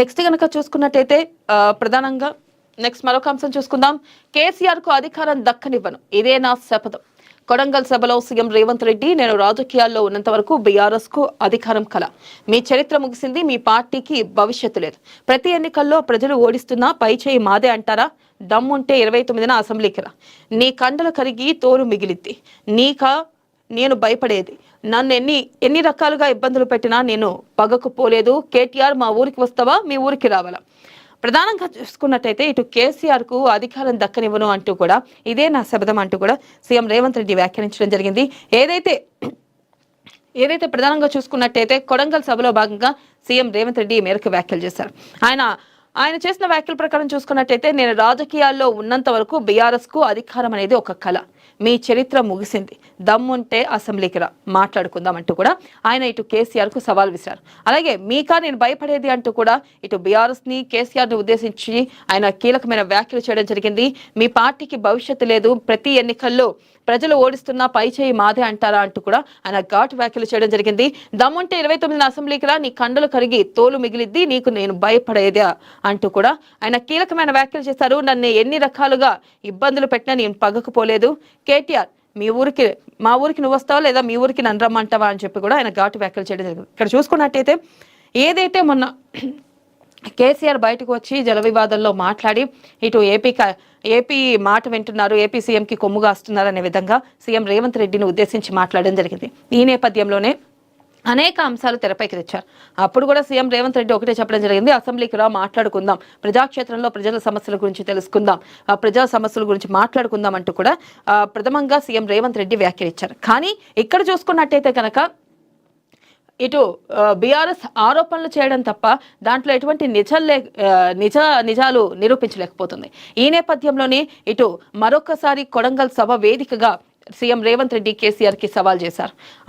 Next గనక చూసుకున్నట్టయితే ప్రధానంగా నెక్స్ట్ మరొక అంశం చూసుకుందాం. కేసీఆర్ కు అధికారం దక్కనివ్వను, ఇదే నా శపథం. కొడంగల్ సభలో సీఎం రేవంత్ రెడ్డి, నేను రాజకీయాల్లో ఉన్నంత వరకు బీఆర్ఎస్ కు అధికారం కల. మీ చరిత్ర ముగిసింది, మీ పార్టీకి భవిష్యత్తు లేదు. ప్రతి ఎన్నికల్లో ప్రజలు ఓడిస్తున్నా పై చేయి మాదే అంటారా? దమ్ముంటే 29న అసెంబ్లీకి రా. నీ కండలు కరిగి తోలు మిగిలిద్ది. నేను భయపడేది. నన్ను ఎన్ని రకాలుగా ఇబ్బందులు పెట్టినా నేను పగకు పోలేదు. కేటీఆర్ మా ఊరికి వస్తావా, మీ ఊరికి రావాలా? ప్రధానంగా చూసుకున్నట్టయితే ఇటు కేసీఆర్ కు అధికారం దక్కనివ్వను అంటూ కూడా, ఇదే నా శబదం అంటూ కూడా సీఎం రేవంత్ రెడ్డి వ్యాఖ్యానించడం జరిగింది. ఏదైతే ప్రధానంగా చూసుకున్నట్టయితే కొడంగల్ సభలో భాగంగా సీఎం రేవంత్ రెడ్డి ఈ మేరకు వ్యాఖ్యలు చేశారు. ఆయన చేసిన వ్యాఖ్యల ప్రకారం చూసుకున్నట్టయితే, నేను రాజకీయాల్లో ఉన్నంత వరకు బీఆర్ఎస్ కు అధికారం అనేది ఒక కళ. మీ చరిత్ర ముగిసింది, దమ్ముంటే అసెంబ్లీకి రా, మాట్లాడుకుందాం అంటూ కూడా ఆయన ఇటు కేసీఆర్ కు సవాల్ విసిరారు. అలాగే మీకా నేను భయపడేది అంటూ కూడా ఇటు బీఆర్ఎస్ ని కేసీఆర్ ని ఉద్దేశించి ఆయన కీలకమైన వ్యాఖ్యలు చేయడం జరిగింది. మీ పార్టీకి భవిష్యత్తు లేదు, ప్రతి ఎన్నికల్లో ప్రజలు ఓడిస్తున్నా పై చేయి మాదే అంటారా అంటూ కూడా ఆయన ఘాటు వ్యాఖ్యలు చేయడం జరిగింది. దమ్ముంటే 29న అసెంబ్లీకి రా, నీ కండలు కరిగి తోలు మిగిలిద్ది, నీకు నేను భయపడేదే అంటూ కూడా ఆయన కీలకమైన వ్యాఖ్యలు చేశారు. నన్ను ఎన్ని రకాలుగా ఇబ్బందులు పెట్టినా నేను పగకపోలేదు. కేటీఆర్ మా ఊరికి నువ్వు వస్తావా, లేదా మీ ఊరికి నన్ను రమ్మంటావా అని చెప్పి కూడా ఆయన ఘాటు వ్యాఖ్యలు చేయడం జరిగింది. ఇక్కడ చూసుకున్నట్టయితే ఏదైతే మొన్న కేసీఆర్ బయటకు వచ్చి జల వివాదంలో మాట్లాడి ఇటు ఏపీ మాట వింటున్నారు, ఏపీ సీఎంకి కొమ్ముగా వస్తున్నారు అనే విధంగా సీఎం రేవంత్ రెడ్డిని ఉద్దేశించి మాట్లాడడం జరిగింది. ఈ నేపథ్యంలోనే అనేక అంశాలు తెరపైకి తెచ్చారు. అప్పుడు కూడా సీఎం రేవంత్ రెడ్డి ఒకటే చెప్పడం జరిగింది, అసెంబ్లీకి రా, మాట్లాడుకుందాం, ప్రజాక్షేత్రంలో ప్రజల సమస్యల గురించి తెలుసుకుందాం, ప్రజా సమస్యల గురించి మాట్లాడుకుందాం అంటూ కూడా ప్రథమంగా సీఎం రేవంత్ రెడ్డి వ్యాఖ్యలిచ్చారు. కానీ ఇక్కడ చూసుకున్నట్టయితే కనుక ఇటు బీఆర్ఎస్ ఆరోపణలు చేయడం తప్ప దాంట్లో ఎటువంటి నిజాలు నిరూపించలేకపోతుంది. ఈ నేపథ్యంలోనే ఇటు మరొకసారి కొడంగల్ సభ వేదికగా సీఎం రేవంత్ రెడ్డి కేసీఆర్ కి సవాల్ చేశారు.